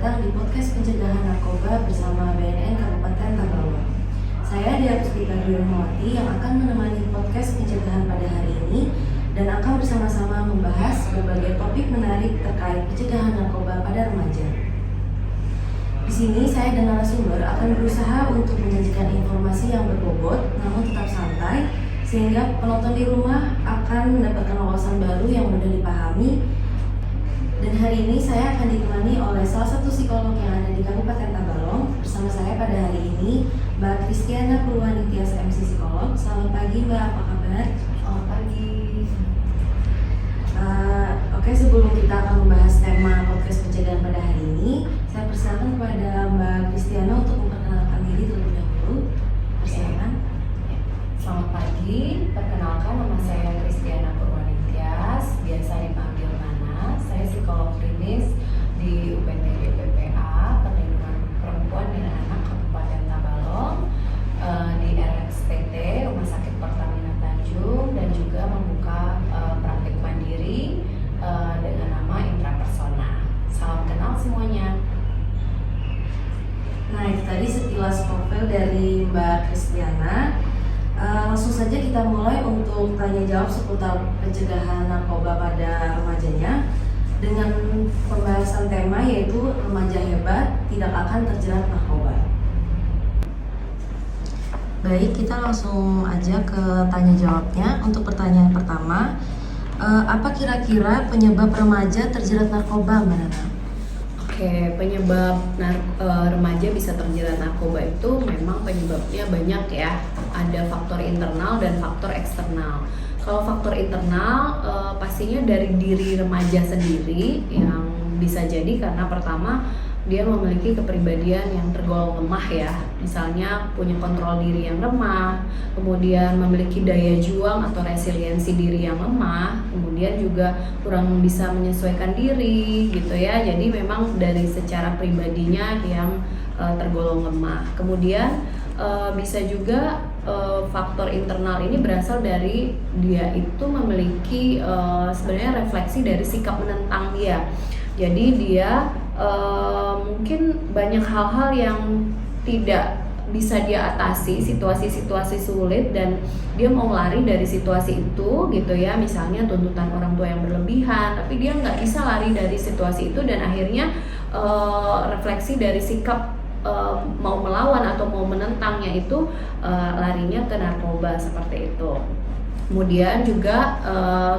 datang di podcast pencegahan narkoba bersama BNN Kabupaten Tabalong. Saya Dia Puspita Duyarmawati yang akan menemani podcast pencegahan pada hari ini dan akan bersama-sama membahas berbagai topik menarik terkait pencegahan narkoba pada remaja. Di sini saya dan narasumber akan berusaha untuk menyajikan informasi yang berbobot namun tetap santai sehingga penonton di rumah akan mendapatkan wawasan baru yang mudah dipahami. Dan hari ini saya akan ditemani oleh salah satu psikolog yang ada di Kabupaten Tabalong. Bersama saya pada hari ini Mbak Kristiana Purwanitias, MC Psikolog. Selamat pagi Mbak, apa kabar? Selamat pagi. Oke, sebelum kita akan membahas tema podcast pencegahan pada hari ini, saya persilakan kepada Mbak Kristiana untuk memperkenalkan diri terlebih dahulu. Persilakan. Selamat pagi, perkenalkan nama saya Kristiana Purwanitias, biasa dipanggil Nana. Saya psikolog klinis di UPTD PPA, Perlindungan Perempuan dan Anak Kabupaten Tabalong, di RSPT Rumah Sakit Pertamina Tanjung, dan juga membuka praktik mandiri dengan nama Intrapersona. Salam kenal semuanya. Nah, itu tadi sekilas profil dari Mbak Kristiana. Langsung saja kita mulai untuk tanya jawab seputar pencegahan narkoba pada remajanya dengan pembahasan tema yaitu remaja hebat tidak akan terjerat narkoba. Baik, kita langsung aja ke tanya jawabnya. Untuk pertanyaan pertama, apa kira-kira penyebab remaja terjerat narkoba, Mbak Nana? Oke, penyebab remaja bisa terjerat narkoba itu memang penyebabnya banyak ya. Ada faktor internal dan faktor eksternal. Kalau faktor internal pastinya dari diri remaja sendiri yang bisa jadi karena pertama dia memiliki kepribadian yang tergolong lemah ya. Misalnya punya kontrol diri yang lemah, kemudian memiliki daya juang atau resiliensi diri yang lemah, kemudian juga kurang bisa menyesuaikan diri gitu ya. Jadi memang dari secara pribadinya yang tergolong lemah. Kemudian bisa juga faktor internal ini berasal dari dia itu memiliki sebenarnya refleksi dari sikap menentang dia. Jadi dia mungkin banyak hal-hal yang tidak bisa dia atasi, situasi-situasi sulit, dan dia mau lari dari situasi itu gitu ya. Misalnya tuntutan orang tua yang berlebihan, tapi dia nggak bisa lari dari situasi itu dan akhirnya refleksi dari sikap mau melawan atau mau menentangnya itu larinya ke narkoba seperti itu. Kemudian juga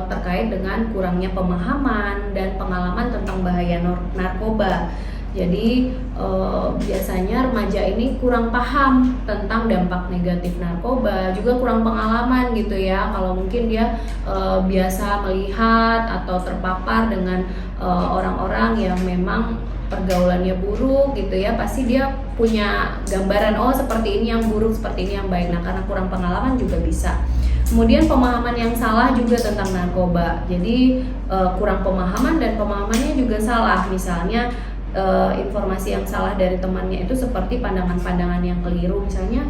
terkait dengan kurangnya pemahaman dan pengalaman tentang bahaya narkoba. Jadi biasanya remaja ini kurang paham tentang dampak negatif narkoba, juga kurang pengalaman gitu ya. Kalau mungkin dia biasa melihat atau terpapar dengan orang-orang yang memang pergaulannya buruk gitu ya, pasti dia punya gambaran oh seperti ini yang buruk, seperti ini yang baik. Nah, karena kurang pengalaman juga bisa. Kemudian pemahaman yang salah juga tentang narkoba. Jadi kurang pemahaman dan pemahamannya juga salah. Misalnya informasi yang salah dari temannya itu seperti pandangan-pandangan yang keliru. Misalnya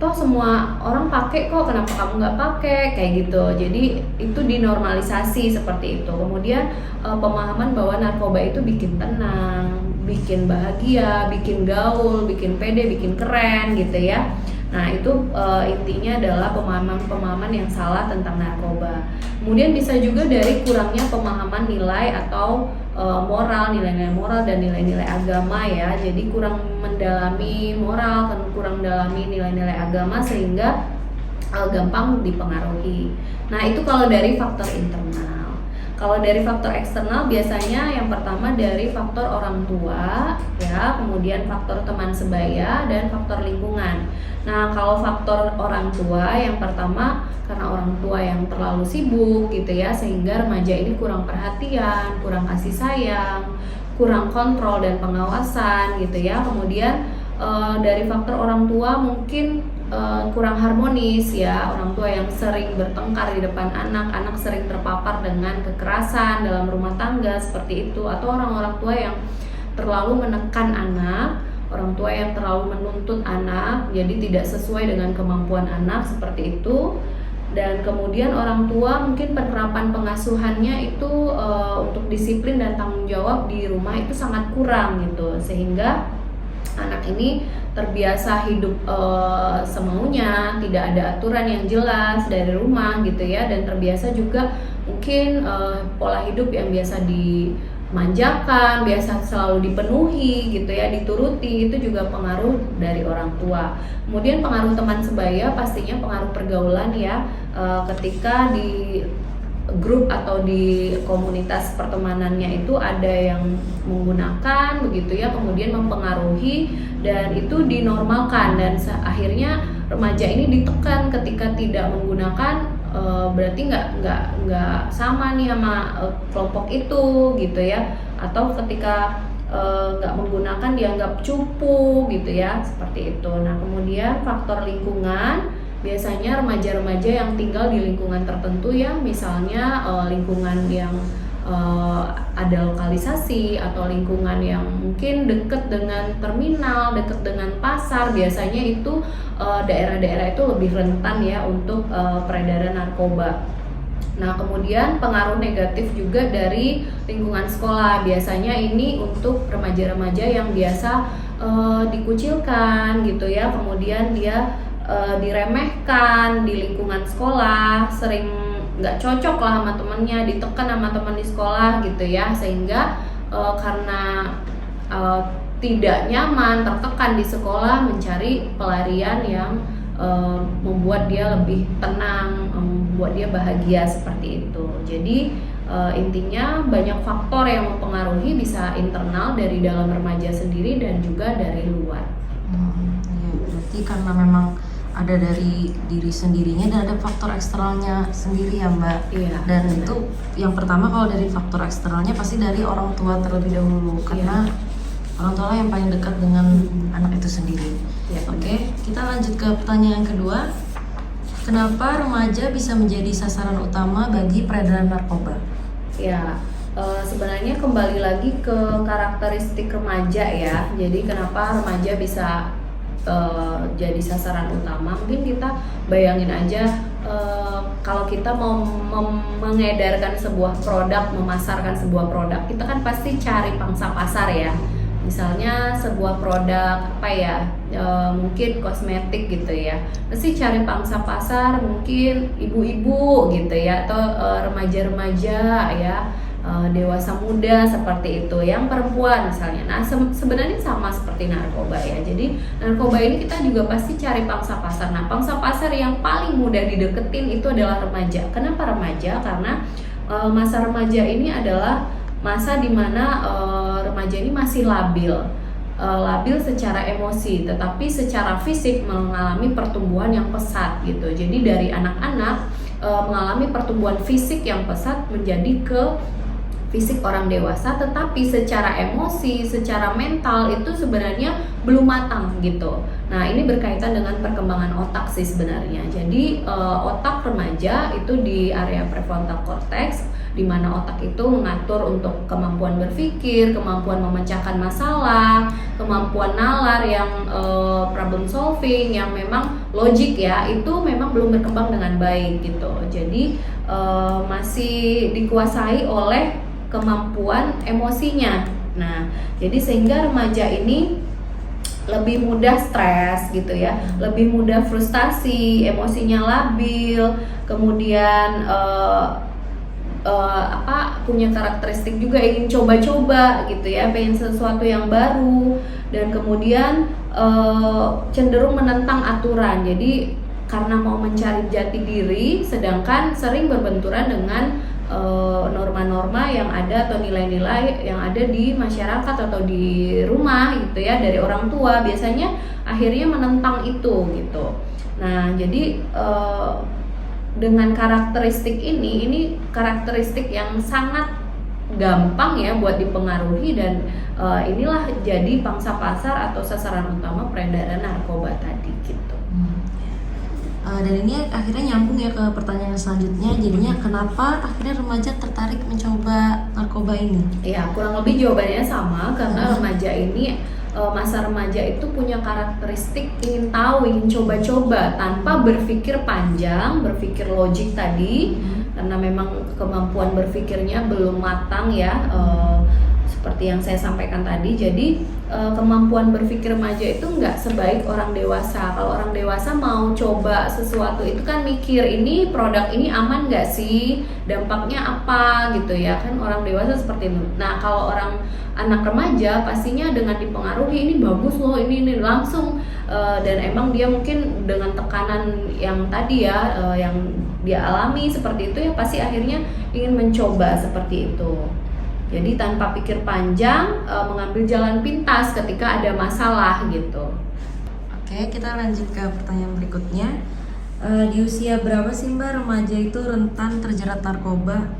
toh semua orang pakai kok, kenapa kamu nggak pakai, kayak gitu. Jadi itu dinormalisasi seperti itu. Kemudian pemahaman bahwa narkoba itu bikin tenang, bikin bahagia, bikin gaul, bikin pede, bikin keren gitu ya. Nah itu intinya adalah pemahaman yang salah tentang narkoba. Kemudian bisa juga dari kurangnya pemahaman nilai atau moral, nilai-nilai moral dan nilai-nilai agama ya. Jadi kurang mendalami moral, kurang mendalami nilai-nilai agama sehingga gampang dipengaruhi. Nah itu kalau dari faktor internal. Kalau dari faktor eksternal biasanya yang pertama dari faktor orang tua ya, kemudian faktor teman sebaya dan faktor lingkungan. Nah, kalau faktor orang tua yang pertama karena orang tua yang terlalu sibuk gitu ya, sehingga remaja ini kurang perhatian, kurang kasih sayang, kurang kontrol dan pengawasan gitu ya. Kemudian dari faktor orang tua mungkin kurang harmonis ya, orang tua yang sering bertengkar di depan anak sering terpapar dengan kekerasan dalam rumah tangga seperti itu, atau orang-orang tua yang terlalu menekan anak, orang tua yang terlalu menuntut anak jadi tidak sesuai dengan kemampuan anak seperti itu. Dan kemudian orang tua mungkin penerapan pengasuhannya itu untuk disiplin dan tanggung jawab di rumah itu sangat kurang gitu, sehingga anak ini terbiasa hidup semaunya, tidak ada aturan yang jelas dari rumah gitu ya, dan terbiasa juga mungkin pola hidup yang biasa dimanjakan, biasa selalu dipenuhi gitu ya, dituruti, itu juga pengaruh dari orang tua. Kemudian pengaruh teman sebaya, pastinya pengaruh pergaulan ya, ketika di grup atau di komunitas pertemanannya itu ada yang menggunakan begitu ya, kemudian mempengaruhi dan itu dinormalkan, dan akhirnya remaja ini ditekan ketika tidak menggunakan, berarti nggak sama nih sama kelompok itu gitu ya, atau ketika nggak menggunakan dianggap cupu gitu ya, seperti itu. Nah kemudian faktor lingkungan, biasanya remaja-remaja yang tinggal di lingkungan tertentu ya, misalnya lingkungan yang ada lokalisasi atau lingkungan yang mungkin dekat dengan terminal, dekat dengan pasar, biasanya itu daerah-daerah itu lebih rentan ya untuk peredaran narkoba. Nah kemudian pengaruh negatif juga dari lingkungan sekolah, biasanya ini untuk remaja-remaja yang biasa dikucilkan gitu ya, kemudian dia diremehkan di lingkungan sekolah, sering nggak cocok lah sama temennya, ditekan sama teman di sekolah gitu ya, sehingga karena tidak nyaman, tertekan di sekolah, mencari pelarian yang membuat dia lebih tenang, membuat dia bahagia, seperti itu. Jadi intinya banyak faktor yang mempengaruhi, bisa internal dari dalam remaja sendiri dan juga dari luar. Ya, berarti karena memang ada dari diri sendirinya dan ada faktor eksternalnya sendiri ya Mbak. Iya. Dan itu yang pertama, kalau dari faktor eksternalnya pasti dari orang tua terlebih dahulu, karena orang tua yang paling dekat dengan anak itu sendiri. Ya, Oke, kita lanjut ke pertanyaan kedua. Kenapa remaja bisa menjadi sasaran utama bagi peredaran narkoba? Ya, sebenarnya kembali lagi ke karakteristik remaja ya. Jadi kenapa remaja bisa jadi sasaran utama? Mungkin kita bayangin aja, kalau kita mau mengedarkan sebuah produk, memasarkan sebuah produk, kita kan pasti cari pangsa pasar ya. Misalnya sebuah produk apa ya, mungkin kosmetik gitu ya, pasti cari pangsa pasar mungkin ibu-ibu gitu ya, atau remaja-remaja ya, dewasa muda seperti itu, yang perempuan misalnya. Nah sebenarnya sama seperti narkoba ya. Jadi narkoba ini kita juga pasti cari pangsa pasar. Nah pangsa pasar yang paling mudah dideketin itu adalah remaja. Kenapa remaja? Karena masa remaja ini adalah masa dimana remaja ini masih labil secara emosi, tetapi secara fisik mengalami pertumbuhan yang pesat gitu. Jadi dari anak-anak mengalami pertumbuhan fisik yang pesat menjadi ke fisik orang dewasa, tetapi secara emosi, secara mental itu sebenarnya belum matang gitu. Nah ini berkaitan dengan perkembangan otak sih sebenarnya. Jadi otak remaja itu di area prefrontal cortex, di mana otak itu mengatur untuk kemampuan berpikir, kemampuan memecahkan masalah, kemampuan nalar yang problem solving, yang memang logik ya, itu memang belum berkembang dengan baik gitu. Jadi masih dikuasai oleh kemampuan emosinya. Nah, jadi sehingga remaja ini lebih mudah stres gitu ya, lebih mudah frustasi, emosinya labil, kemudian punya karakteristik juga ingin coba-coba gitu ya, pengen sesuatu yang baru, dan kemudian cenderung menentang aturan. Jadi karena mau mencari jati diri, sedangkan sering berbenturan dengan norma-norma yang ada atau nilai-nilai yang ada di masyarakat atau di rumah gitu ya, dari orang tua, biasanya akhirnya menentang itu gitu. Nah jadi dengan karakteristik ini karakteristik yang sangat gampang ya buat dipengaruhi, dan inilah jadi pangsa pasar atau sasaran utama peredaran narkoba tadi gitu. Dan ini akhirnya nyambung ya ke pertanyaan selanjutnya, jadinya kenapa akhirnya remaja tertarik mencoba narkoba ini? Ya kurang lebih jawabannya sama, karena remaja ini, masa remaja itu punya karakteristik ingin tahu, ingin coba-coba tanpa berpikir panjang, berpikir logik tadi, karena memang kemampuan berpikirnya belum matang ya, seperti yang saya sampaikan tadi. Jadi kemampuan berpikir remaja itu nggak sebaik orang dewasa. Kalau orang dewasa mau coba sesuatu itu kan mikir, ini produk ini aman nggak sih, dampaknya apa gitu ya kan, orang dewasa seperti itu. Nah kalau anak remaja pastinya dengan dipengaruhi, ini bagus loh, ini langsung, dan emang dia mungkin dengan tekanan yang tadi ya, yang dia alami seperti itu ya, pasti akhirnya ingin mencoba seperti itu. Jadi tanpa pikir panjang, mengambil jalan pintas ketika ada masalah gitu. Oke, kita lanjut ke pertanyaan berikutnya. Di usia berapa sih Mbak remaja itu rentan terjerat narkoba?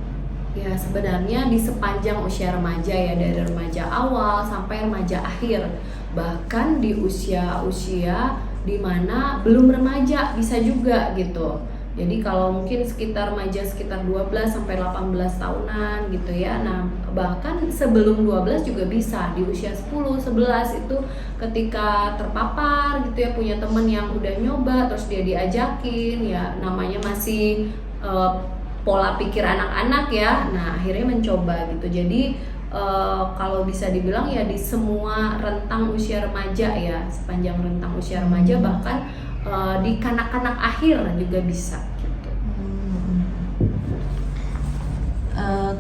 Ya sebenarnya di sepanjang usia remaja ya, dari remaja awal sampai remaja akhir. Bahkan di usia-usia dimana belum remaja bisa juga gitu. Jadi kalau mungkin sekitar remaja sekitar 12 sampai 18 tahunan gitu ya. Nah, bahkan sebelum 12 juga bisa, di usia 10, 11 itu ketika terpapar gitu ya, punya teman yang udah nyoba terus dia diajakin ya, namanya masih pola pikir anak-anak ya. Nah, akhirnya mencoba gitu. Jadi kalau bisa dibilang ya di semua rentang usia remaja ya, sepanjang rentang usia remaja, bahkan di kanak-kanak akhir juga bisa gitu.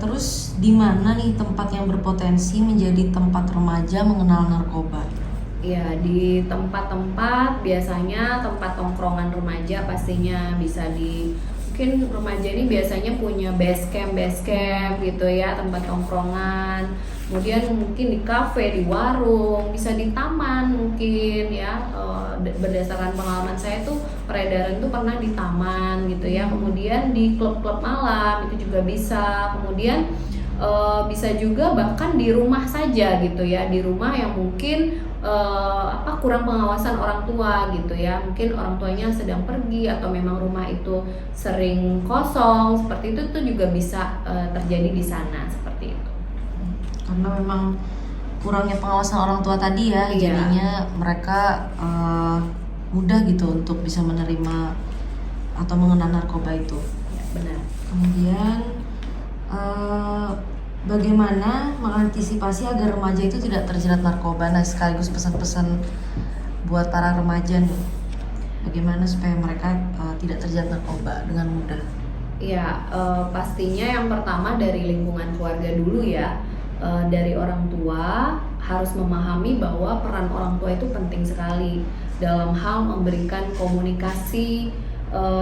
Terus di mana nih tempat yang berpotensi menjadi tempat remaja mengenal narkoba? Ya di tempat-tempat, biasanya tempat tongkrongan remaja pastinya bisa mungkin remaja ini biasanya punya base camp gitu ya, tempat tongkrongan. Kemudian mungkin di kafe, di warung, bisa di taman mungkin ya. Berdasarkan pengalaman saya tuh peredaran tuh pernah di taman gitu ya. Kemudian di klub-klub malam itu juga bisa. Kemudian bisa juga bahkan di rumah saja gitu ya, di rumah yang mungkin kurang pengawasan orang tua gitu ya, mungkin orang tuanya sedang pergi atau memang rumah itu sering kosong, seperti itu tuh juga bisa terjadi di sana seperti itu. Karena memang kurangnya pengawasan orang tua tadi ya, jadinya mereka mudah gitu untuk bisa menerima atau mengenal narkoba itu. Ya, benar. Kemudian bagaimana mengantisipasi agar remaja itu tidak terjerat narkoba? Nah, sekaligus pesan-pesan buat para remaja nih, bagaimana supaya mereka tidak terjerat narkoba dengan mudah? Ya, pastinya yang pertama dari lingkungan keluarga dulu ya. Dari orang tua harus memahami bahwa peran orang tua itu penting sekali dalam hal memberikan komunikasi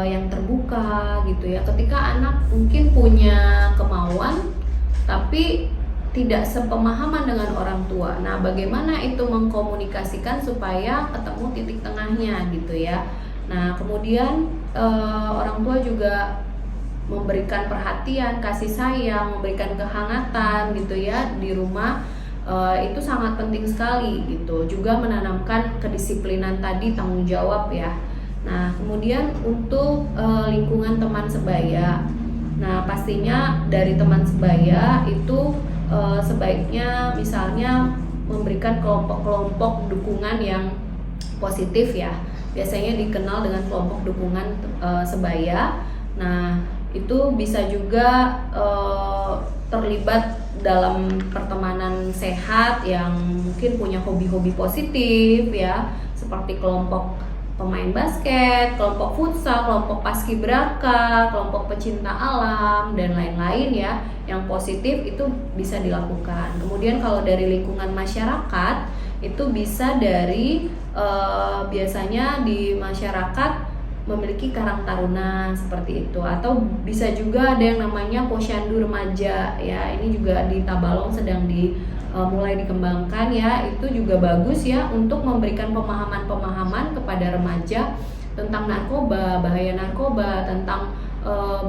yang terbuka gitu ya. Ketika anak mungkin punya kemauan tapi tidak sepemahaman dengan orang tua. Nah, bagaimana itu mengkomunikasikan supaya ketemu titik tengahnya gitu ya. Nah, kemudian orang tua juga memberikan perhatian, kasih sayang, memberikan kehangatan gitu ya di rumah, itu sangat penting sekali gitu. Juga menanamkan kedisiplinan tadi, tanggung jawab ya. Nah, kemudian untuk lingkungan teman sebaya. Nah, pastinya dari teman sebaya itu sebaiknya misalnya memberikan kelompok-kelompok dukungan yang positif ya. Biasanya dikenal dengan kelompok dukungan sebaya. Nah, itu bisa juga terlibat dalam pertemanan sehat yang mungkin punya hobi-hobi positif ya, seperti kelompok pemain basket, kelompok futsal, kelompok paskibraka, kelompok pecinta alam, dan lain-lain ya, yang positif itu bisa dilakukan. Kemudian kalau dari lingkungan masyarakat, itu bisa dari biasanya di masyarakat memiliki karang taruna seperti itu, atau bisa juga ada yang namanya posyandu remaja ya, ini juga di Tabalong sedang mulai dikembangkan ya. Itu juga bagus ya untuk memberikan pemahaman-pemahaman kepada remaja tentang narkoba, bahaya narkoba, tentang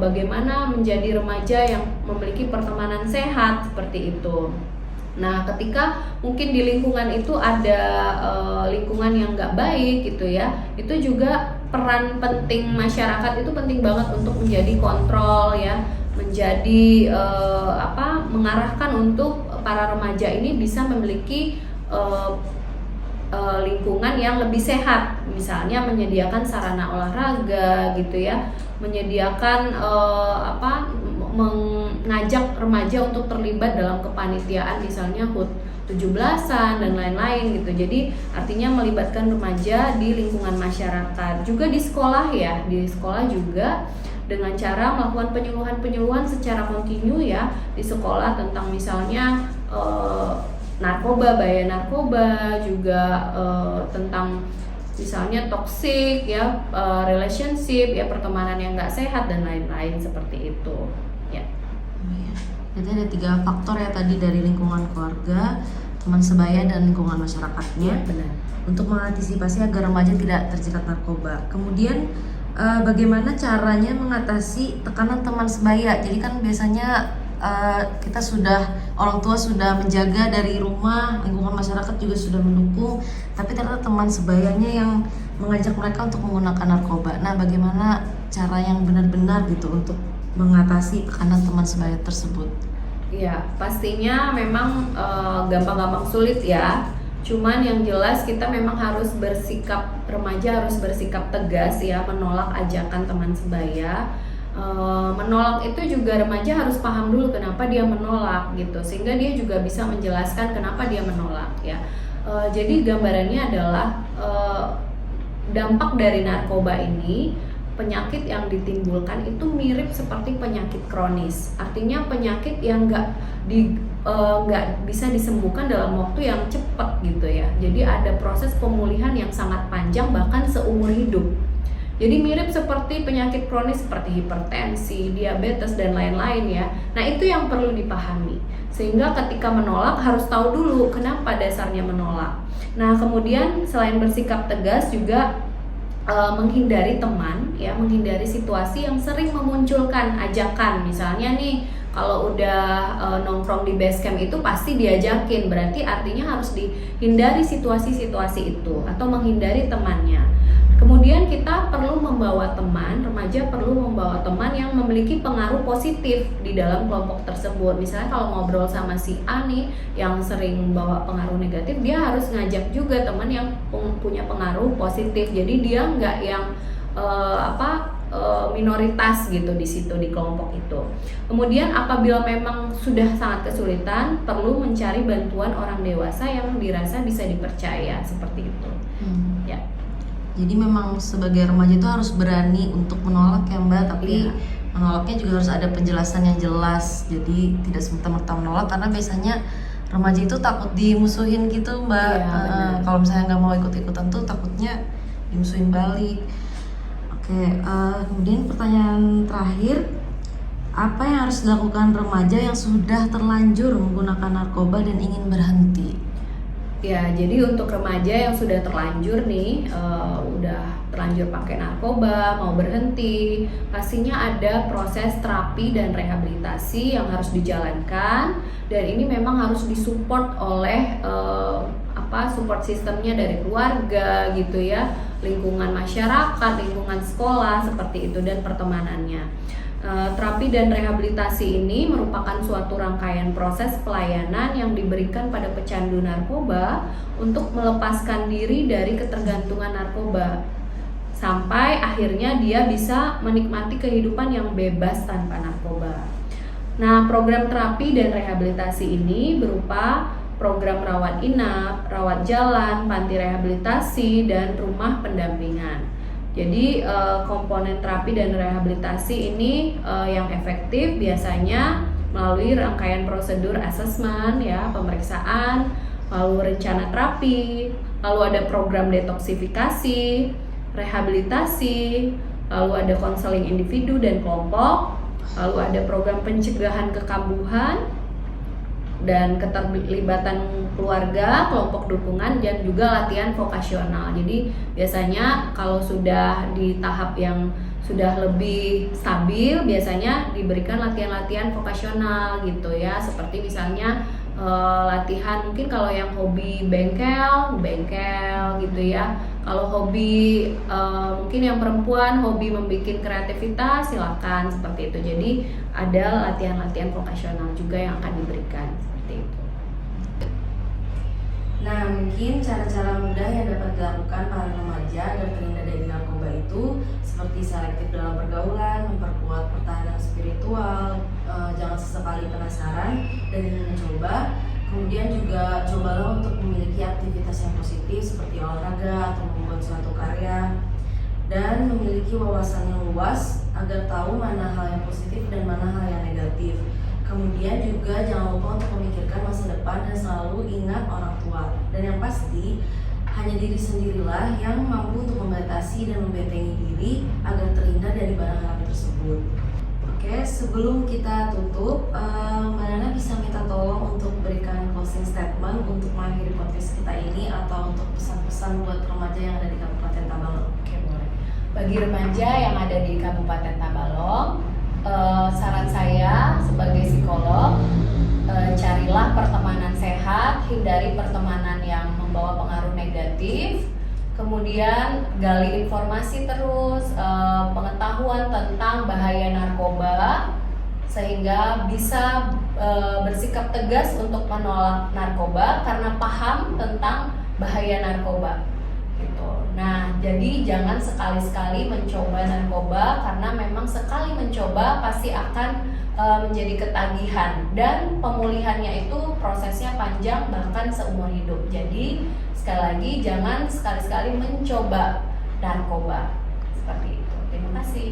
bagaimana menjadi remaja yang memiliki pertemanan sehat seperti itu. Nah, ketika mungkin di lingkungan itu ada lingkungan yang nggak baik gitu ya, itu juga peran penting masyarakat itu penting banget untuk menjadi kontrol ya, menjadi mengarahkan untuk para remaja ini bisa memiliki lingkungan yang lebih sehat, misalnya menyediakan sarana olahraga gitu ya, menyediakan mengajak remaja untuk terlibat dalam kepanitiaan misalnya HUT 17-an dan lain-lain gitu. Jadi artinya melibatkan remaja di lingkungan masyarakat, juga di sekolah ya, di sekolah juga dengan cara melakukan penyuluhan secara kontinu ya di sekolah tentang misalnya narkoba, bahaya narkoba, juga tentang misalnya toxic ya, relationship ya, pertemanan yang nggak sehat dan lain-lain seperti itu ya. Jadi ada 3 faktor ya tadi, dari lingkungan keluarga, teman sebaya, dan lingkungan masyarakatnya. Benar. Untuk mengantisipasi agar remaja tidak terjerat narkoba. Kemudian bagaimana caranya mengatasi tekanan teman sebaya? Jadi kan biasanya orang tua sudah menjaga dari rumah, lingkungan masyarakat juga sudah mendukung, tapi ternyata teman sebayanya yang mengajak mereka untuk menggunakan narkoba. Nah, bagaimana cara yang benar-benar gitu untuk mengatasi tekanan teman sebaya tersebut? Ya, pastinya memang gampang-gampang sulit ya. Cuman yang jelas kita memang harus bersikap, remaja harus bersikap tegas ya, menolak ajakan teman sebaya. Menolak itu juga remaja harus paham dulu kenapa dia menolak gitu, sehingga dia juga bisa menjelaskan kenapa dia menolak ya. Jadi gambarannya adalah dampak dari narkoba ini, penyakit yang ditimbulkan itu mirip seperti penyakit kronis. Artinya penyakit yang nggak bisa disembuhkan dalam waktu yang cepat gitu ya. Jadi ada proses pemulihan yang sangat panjang, bahkan seumur hidup. Jadi mirip seperti penyakit kronis seperti hipertensi, diabetes dan lain-lain ya. Nah, itu yang perlu dipahami. Sehingga ketika menolak harus tahu dulu kenapa dasarnya menolak. Nah, kemudian selain bersikap tegas juga menghindari teman ya, menghindari situasi yang sering memunculkan ajakan. Misalnya nih, kalau udah nongkrong di base camp itu pasti diajakin, berarti artinya harus dihindari situasi-situasi itu atau menghindari temannya. Kemudian kita perlu membawa teman, remaja perlu membawa teman yang memiliki pengaruh positif di dalam kelompok tersebut. Misalnya kalau ngobrol sama si A nih yang sering membawa pengaruh negatif, dia harus ngajak juga teman yang punya pengaruh positif. Jadi dia nggak yang minoritas gitu di situ, di kelompok itu. Kemudian apabila memang sudah sangat kesulitan, perlu mencari bantuan orang dewasa yang dirasa bisa dipercaya, seperti itu. Ya. Jadi memang sebagai remaja itu harus berani untuk menolak ya Mbak, tapi menolaknya juga harus ada penjelasan yang jelas. Jadi tidak semata-mata menolak, karena biasanya remaja itu takut dimusuhin gitu Mbak. Kalau misalnya nggak mau ikut-ikutan tuh takutnya dimusuhin balik. Oke, kemudian pertanyaan terakhir, apa yang harus dilakukan remaja yang sudah terlanjur menggunakan narkoba dan ingin berhenti? Ya, jadi untuk remaja yang sudah terlanjur nih, udah terlanjur pakai narkoba, mau berhenti, pastinya ada proses terapi dan rehabilitasi yang harus dijalankan, dan ini memang harus disupport oleh support sistemnya dari keluarga gitu ya, lingkungan masyarakat, lingkungan sekolah seperti itu, dan pertemanannya. Terapi dan rehabilitasi ini merupakan suatu rangkaian proses pelayanan yang diberikan pada pecandu narkoba untuk melepaskan diri dari ketergantungan narkoba sampai akhirnya dia bisa menikmati kehidupan yang bebas tanpa narkoba. Nah, program terapi dan rehabilitasi ini berupa program rawat inap, rawat jalan, panti rehabilitasi, dan rumah pendampingan. Jadi komponen terapi dan rehabilitasi ini yang efektif biasanya melalui rangkaian prosedur asesmen ya, pemeriksaan, lalu rencana terapi, lalu ada program detoksifikasi, rehabilitasi, lalu ada konseling individu dan kelompok, lalu ada program pencegahan kekambuhan dan keterlibatan keluarga, kelompok dukungan, dan juga latihan vokasional. Jadi biasanya kalau sudah di tahap yang sudah lebih stabil, biasanya diberikan latihan-latihan vokasional gitu ya, seperti misalnya latihan, mungkin kalau yang hobi bengkel gitu ya. Kalau hobi mungkin yang perempuan hobi membuat kreativitas, silakan seperti itu. Jadi ada latihan-latihan vokasional juga yang akan diberikan seperti itu. Nah, mungkin cara-cara mudah yang dapat dilakukan para remaja agar terhindar dari narkoba itu itu seperti selektif dalam pergaulan, memperkuat pertahanan spiritual, jangan sesekali penasaran dan ingin mencoba. Kemudian juga cobalah untuk memiliki aktivitas yang positif seperti olahraga atau membuat suatu karya, dan memiliki wawasan yang luas agar tahu mana hal yang positif dan mana hal yang negatif. Kemudian juga jangan lupa untuk memikirkan masa depan dan selalu ingat orang tua. Dan yang pasti, hanya diri sendirilah yang mampu untuk membatasi dan membentengi diri agar terhindar dari barang haram tersebut. Oke, sebelum kita tutup, Mbak Nana bisa minta tolong untuk berikan closing statement untuk mengakhiri podcast kita ini atau untuk pesan-pesan buat remaja yang ada di Kabupaten Tabalong. Oke, boleh. Bagi remaja yang ada di Kabupaten Tabalong, saran saya sebagai psikolog, carilah pertemanan sehat, hindari pertemanan yang membawa pengaruh negatif. Kemudian gali informasi terus, pengetahuan tentang bahaya narkoba, sehingga bisa bersikap tegas untuk menolak narkoba karena paham tentang bahaya narkoba. Gitu. Nah, jadi jangan sekali-sekali mencoba narkoba karena memang sekali mencoba pasti akan menjadi ketagihan, dan pemulihannya itu prosesnya panjang bahkan seumur hidup. Jadi sekali lagi jangan sekali-sekali mencoba narkoba seperti itu. Terima kasih.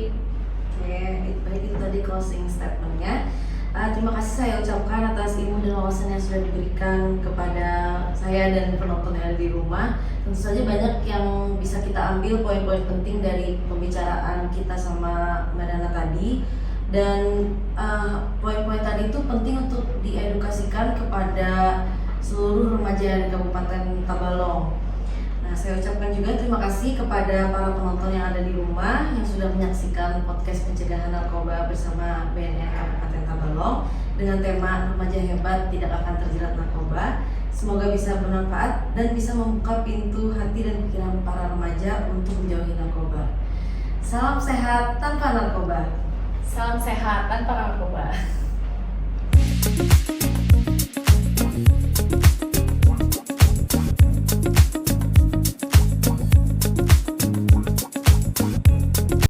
Oke, baik, itu tadi closing statementnya. Terima kasih saya ucapkan atas ilmu dan wawasan yang sudah diberikan kepada saya dan penonton yang ada di rumah. Tentu saja banyak yang bisa kita ambil poin-poin penting dari pembicaraan kita sama Mbak Nana tadi. Dan poin-poin tadi itu penting untuk diedukasikan kepada seluruh remaja di Kabupaten Tabalong. Nah, saya ucapkan juga terima kasih kepada para penonton yang ada di rumah yang sudah menyaksikan podcast pencegahan narkoba bersama BNN Kabupaten Tabalong dengan tema Remaja Hebat Tidak Akan Terjerat Narkoba. Semoga bisa bermanfaat dan bisa membuka pintu hati dan pikiran para remaja untuk menjauhi narkoba. Salam sehat tanpa narkoba. Salam sehat tanpa narkoba.